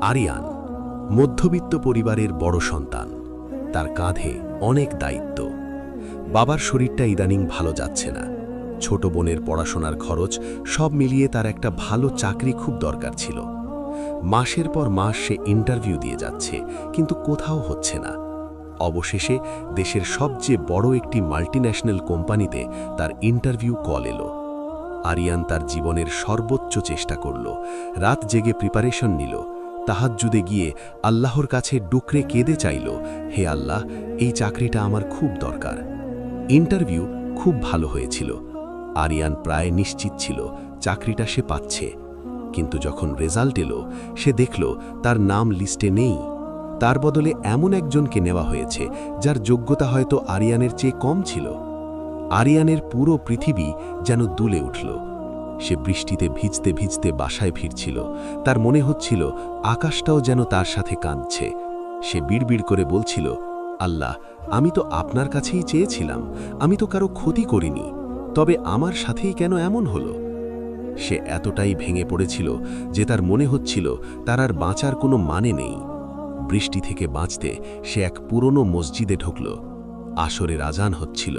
আরিয়ান মধ্যবিত্ত পরিবারের বড় সন্তান। তার কাঁধে অনেক দায়িত্ব। বাবার শরীরটা ইদানিং ভালো যাচ্ছে না। ছোট বোনের পড়াশোনার খরচ সব মিলিয়ে তার একটা ভালো চাকরি খুব দরকার ছিল। মাসের পর মাস সে ইন্টারভিউ দিয়ে যাচ্ছে, কিন্তু কোথাও হচ্ছে না। অবশেষে দেশের সবচেয়ে বড় একটি মাল্টিন্যাশনাল কোম্পানিতে তার ইন্টারভিউ কল এলো। আরিয়ান তার জীবনের সর্বোচ্চ চেষ্টা করল, রাত জেগে প্রিপারেশন নিল, তাহাজ্জুদে গিয়ে আল্লাহর কাছে ডুকরে কেঁদে চাইল, হে আল্লাহ, এই চাকরিটা আমার খুব দরকার। ইন্টারভিউ খুব ভালো হয়েছিল। আরিয়ান প্রায় নিশ্চিত ছিল চাকরিটা সে পাচ্ছে। কিন্তু যখন রেজাল্ট এলো, সে দেখল তার নাম লিস্টে নেই। তার বদলে এমন একজনকে নেওয়া হয়েছে যার যোগ্যতা হয়তো আরিয়ানের চেয়ে কম ছিল। আরিয়ানের পুরো পৃথিবী যেন দুলে উঠল। সে বৃষ্টিতে ভিজতে ভিজতে বাসায় ফিরছিল। তার মনে হচ্ছিল আকাশটাও যেন তার সাথে কাঁদছে। সে বিড়বিড় করে বলছিল, আল্লাহ, আমি তো আপনার কাছেই চেয়েছিলাম, আমি তো কারো ক্ষতি করিনি, তবে আমার সাথেই কেন এমন হলো? সে এতটাই ভেঙে পড়েছিল যে তার মনে হচ্ছিল তার আর বাঁচার কোনো মানে নেই। বৃষ্টি থেকে বাঁচতে সে এক পুরনো মসজিদে ঢুকল। আসরের আজান হচ্ছিল।